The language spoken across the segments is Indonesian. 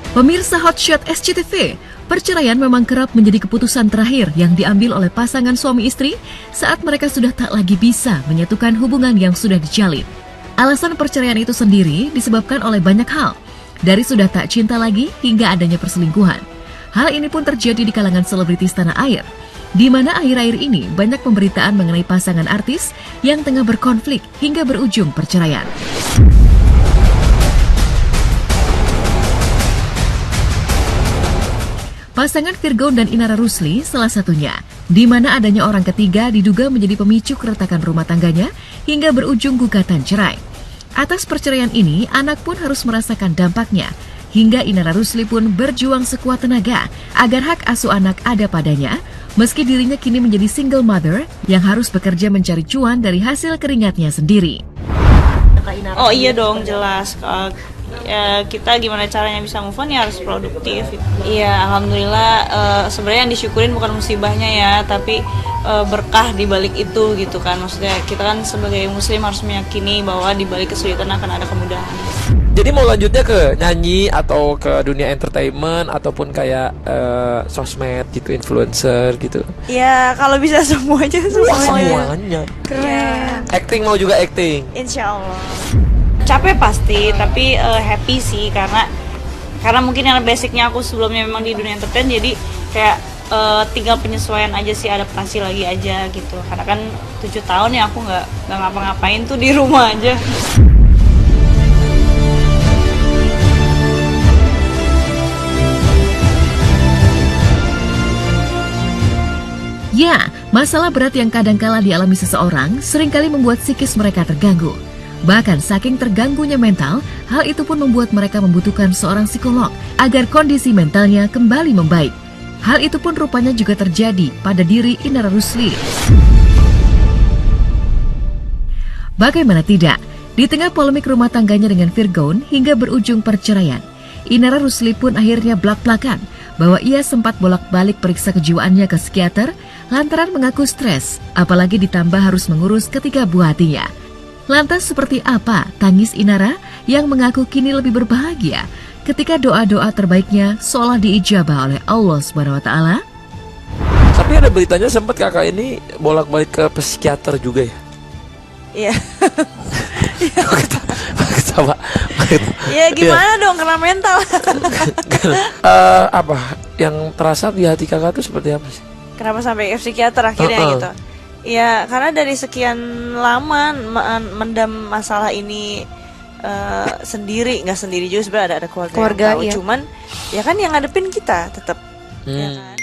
Pemirsa Hotshot SCTV, perceraian memang kerap menjadi keputusan terakhir yang diambil oleh pasangan suami istri saat mereka sudah tak lagi bisa menyatukan hubungan yang sudah dijalin. Alasan perceraian itu sendiri disebabkan oleh banyak hal, dari sudah tak cinta lagi hingga adanya perselingkuhan. Hal ini pun terjadi di kalangan selebritis tanah air, di mana akhir-akhir ini banyak pemberitaan mengenai pasangan artis yang tengah berkonflik hingga berujung perceraian. Pasangan Virgon dan Inara Rusli salah satunya, di mana adanya orang ketiga diduga menjadi pemicu keretakan rumah tangganya hingga berujung gugatan cerai. Atas perceraian ini, anak pun harus merasakan dampaknya, hingga Inara Rusli pun berjuang sekuat tenaga agar hak asuh anak ada padanya, meski dirinya kini menjadi single mother yang harus bekerja mencari cuan dari hasil keringatnya sendiri. Oh iya dong, jelas. Ya, kita gimana caranya bisa move on ya harus produktif. Iya, alhamdulillah sebenarnya yang disyukurin bukan musibahnya ya, tapi berkah di balik itu gitu kan. Maksudnya kita kan sebagai muslim harus meyakini bahwa di balik kesulitan akan ada kemudahan. Jadi mau lanjutnya ke nyanyi atau ke dunia entertainment ataupun kayak sosmed gitu, influencer gitu. Ya, kalau bisa semuanya. Semuanya. Keren. Acting mau juga acting. Insya Allah. Capek pasti, tapi happy sih karena mungkin yang basicnya aku sebelumnya memang di dunia entertain, jadi kayak tinggal penyesuaian aja sih, adaptasi lagi aja gitu. Karena kan 7 tahun ya aku nggak ngapa-ngapain tuh di rumah aja. Ya, masalah berat yang kadangkala dialami seseorang seringkali membuat psikis mereka terganggu. Bahkan saking terganggunya mental, hal itu pun membuat mereka membutuhkan seorang psikolog agar kondisi mentalnya kembali membaik. Hal itu pun rupanya juga terjadi pada diri Inara Rusli. Bagaimana tidak, di tengah polemik rumah tangganya dengan Virgon hingga berujung perceraian, Inara Rusli pun akhirnya blak-blakan bahwa ia sempat bolak-balik periksa kejiwaannya ke psikiater lantaran mengaku stres, apalagi ditambah harus mengurus ketiga buah hatinya. Lantas seperti apa tangis Inara yang mengaku kini lebih berbahagia ketika doa-doa terbaiknya seolah diijabah oleh Allah SWT? Tapi ada beritanya sempat kakak ini bolak-balik ke psikiater juga ya? Iya. Ketawa. Ya gimana dong, kena mental. Apa yang terasa di hati kakak itu seperti apa sih? Kenapa sampai ke psikiater akhirnya gitu? Ya karena dari sekian lama mendam masalah ini sendiri, nggak sendiri juga sebenarnya, ada keluarga yang tahu, iya. Cuman ya kan yang ngadepin kita tetap, ya kan?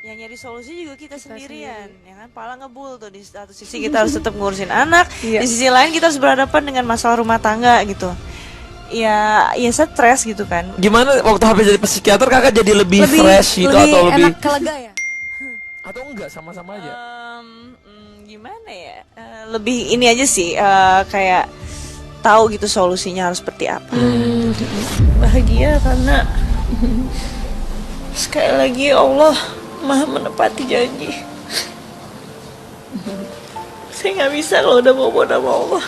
Yang nyari solusi juga kita sendirian, ya kan? Pala ngebul tuh, di satu sisi kita harus tetap ngurusin anak, di sisi lain kita harus berhadapan dengan masalah rumah tangga gitu. Ya stres gitu kan. Gimana waktu habis jadi psikiater kakak jadi lebih fresh gitu atau lebih enak lega ya? Atau enggak, sama-sama aja? Gimana ya? Lebih ini aja sih, kayak tahu gitu solusinya harus seperti apa. Bahagia karena sekali lagi Allah Maha menepati janji. Saya nggak bisa kalau udah mau sama Allah.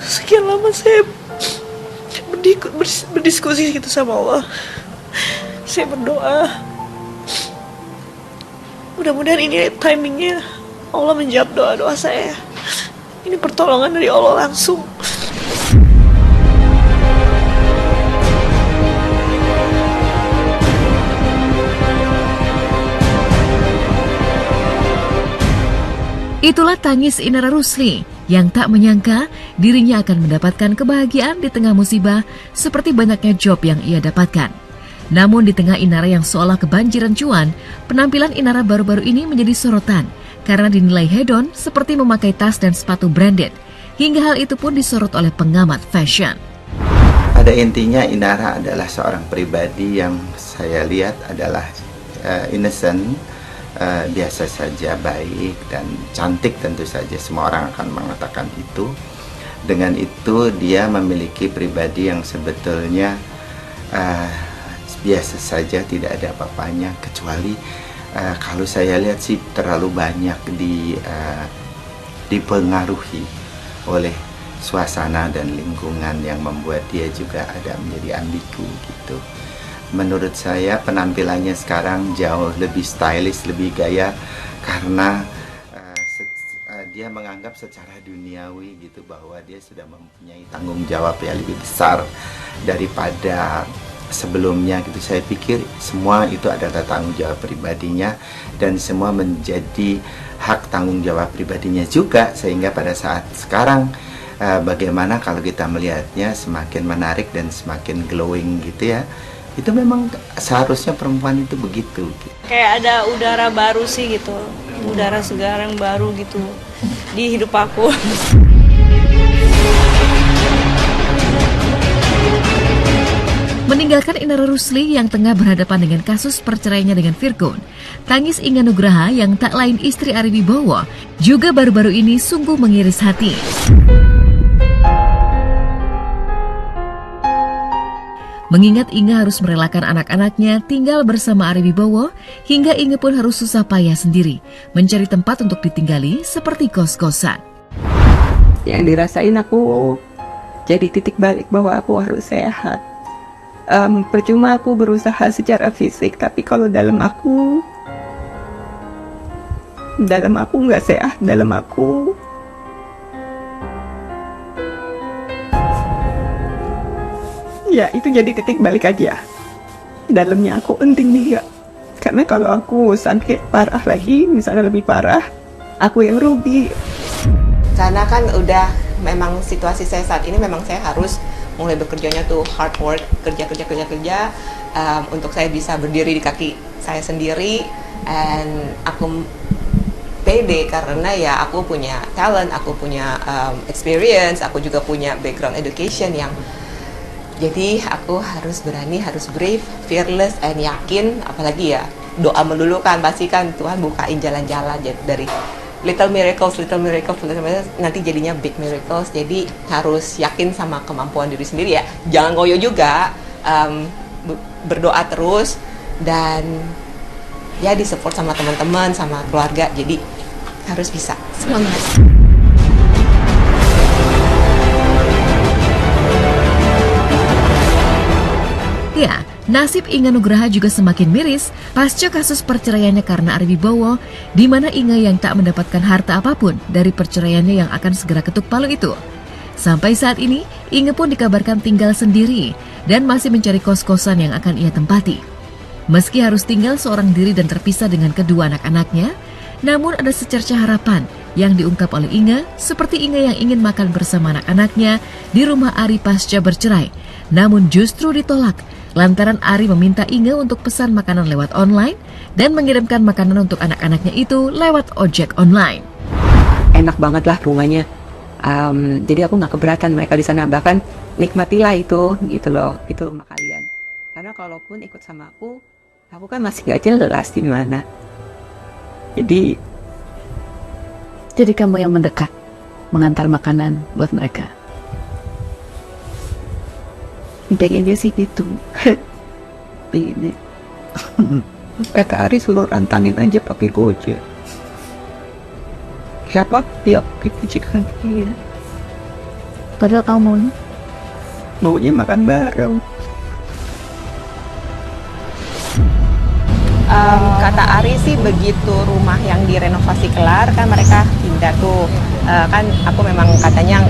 Sekian lama saya berdiskusi gitu sama Allah. Saya berdoa, mudah-mudahan ini timingnya Allah menjawab doa-doa saya. Ini pertolongan dari Allah langsung. Itulah tangis Inara Rusli yang tak menyangka dirinya akan mendapatkan kebahagiaan di tengah musibah seperti banyaknya job yang ia dapatkan. Namun di tengah Inara yang seolah kebanjiran cuan, penampilan Inara baru-baru ini menjadi sorotan karena dinilai hedon seperti memakai tas dan sepatu branded. Hingga hal itu pun disorot oleh pengamat fashion. Pada intinya Inara adalah seorang pribadi yang saya lihat adalah innocent, biasa saja, baik dan cantik, tentu saja semua orang akan mengatakan itu. Dengan itu dia memiliki pribadi yang sebetulnya biasa saja, tidak ada apa-apanya, kecuali kalau saya lihat sih terlalu banyak dipengaruhi oleh suasana dan lingkungan yang membuat dia juga ada menjadi ambigu gitu. Menurut saya penampilannya sekarang jauh lebih stylish, lebih gaya, karena dia menganggap secara duniawi gitu bahwa dia sudah mempunyai tanggung jawab yang lebih besar daripada sebelumnya gitu. Saya pikir semua itu adalah tanggung jawab pribadinya dan semua menjadi hak tanggung jawab pribadinya juga, sehingga pada saat sekarang bagaimana kalau kita melihatnya semakin menarik dan semakin glowing gitu ya. Itu memang seharusnya perempuan itu begitu gitu. Kayak ada udara baru sih gitu, udara segar yang baru gitu di hidup aku. Meninggalkan Inara Rusli yang tengah berhadapan dengan kasus perceraiannya dengan Virgon, tangis Inga Nugraha yang tak lain istri Ari Wibowo juga baru-baru ini sungguh mengiris hati. Mengingat Inga harus merelakan anak-anaknya tinggal bersama Ari Wibowo, hingga Inga pun harus susah payah sendiri mencari tempat untuk ditinggali seperti kos-kosan. Yang dirasain aku jadi titik balik bahwa aku harus sehat. Percuma aku berusaha secara fisik, tapi kalau dalam aku nggak sehat, dalam aku ya itu jadi titik balik aja. Dalamnya aku penting nih, karena kalau aku sakit parah lagi, misalnya lebih parah, aku yang rugi. Karena kan udah memang situasi saya saat ini, memang saya harus mulai bekerjanya tuh hard work, kerja untuk saya bisa berdiri di kaki saya sendiri. And aku pede karena ya aku punya talent, aku punya experience, aku juga punya background education yang jadi aku harus berani, harus brave, fearless, and yakin. Apalagi ya doa melulu kan, pasti kan Tuhan bukain jalan-jalan dari little miracles, nanti jadinya big miracles. Jadi harus yakin sama kemampuan diri sendiri ya. Jangan ngoyo juga, berdoa terus dan ya disupport sama teman-teman, sama keluarga. Jadi harus bisa. Semangat. Ya, nasib Inga Nugraha juga semakin miris pasca kasus perceraiannya karena Ari Wibowo, di mana Inga yang tak mendapatkan harta apapun dari perceraiannya yang akan segera ketuk palu itu. Sampai saat ini, Inga pun dikabarkan tinggal sendiri dan masih mencari kos-kosan yang akan ia tempati. Meski harus tinggal seorang diri dan terpisah dengan kedua anak-anaknya, namun ada secerca harapan yang diungkap oleh Inga, seperti Inga yang ingin makan bersama anak-anaknya di rumah Ari pasca bercerai, namun justru ditolak lantaran Ari meminta Inga untuk pesan makanan lewat online dan mengirimkan makanan untuk anak-anaknya itu lewat ojek online. Enak banget lah rumahnya, jadi aku nggak keberatan mereka di sana, bahkan nikmatilah itu gitu loh, itu rumah kalian. Karena kalaupun ikut sama aku kan masih nggak jelas di mana. Jadi kamu yang mendekat, mengantar makanan buat mereka. Pengennya sih gitu. Ini kata Ari suruh rantangin aja pakai Gojek. Siapa tiap Gojek kaki. Padahal kamu maunya makan bareng. Kata Ari sih begitu rumah yang direnovasi kelar kan mereka pindah tuh. Kan aku memang katanya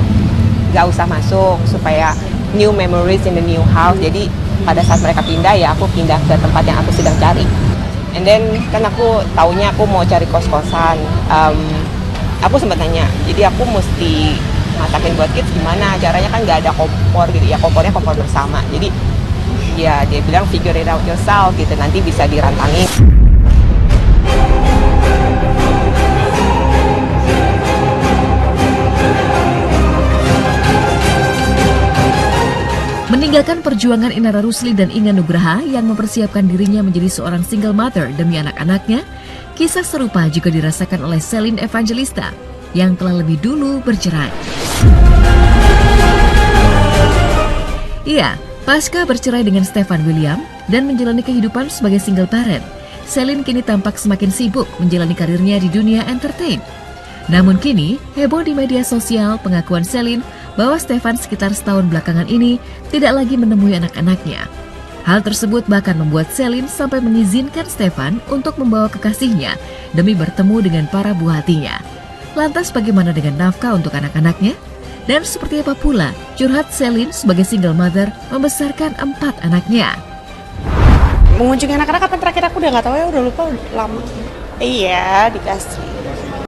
nggak usah masuk supaya new memories in the new house. Jadi pada saat mereka pindah ya aku pindah ke tempat yang aku sedang cari. And then kan aku taunya aku mau cari kos-kosan. Aku sempat nanya, jadi aku mesti masakin buat kids gimana? Caranya kan nggak ada kompor gitu ya, kompornya kompor bersama. Jadi ya dia bilang figure it out yourself gitu, nanti bisa dirantangin. Meninggalkan perjuangan Inara Rusli dan Inga Nugraha yang mempersiapkan dirinya menjadi seorang single mother demi anak-anaknya, kisah serupa juga dirasakan oleh Celine Evangelista yang telah lebih dulu bercerai. Iya, pasca bercerai dengan Stefan William, dan menjalani kehidupan sebagai single parent, Celine kini tampak semakin sibuk menjalani karirnya di dunia entertain. Namun kini, heboh di media sosial pengakuan Celine bahwa Stefan sekitar setahun belakangan ini tidak lagi menemui anak-anaknya. Hal tersebut bahkan membuat Celine sampai mengizinkan Stefan untuk membawa kekasihnya demi bertemu dengan para buah hatinya. Lantas bagaimana dengan nafkah untuk anak-anaknya? Dan seperti apa pula curhat Celine sebagai single mother membesarkan 4 anaknya? Mengunjungi anak-anak kapan terakhir aku udah nggak tahu ya, udah lupa, udah lama. Iya, dikasih.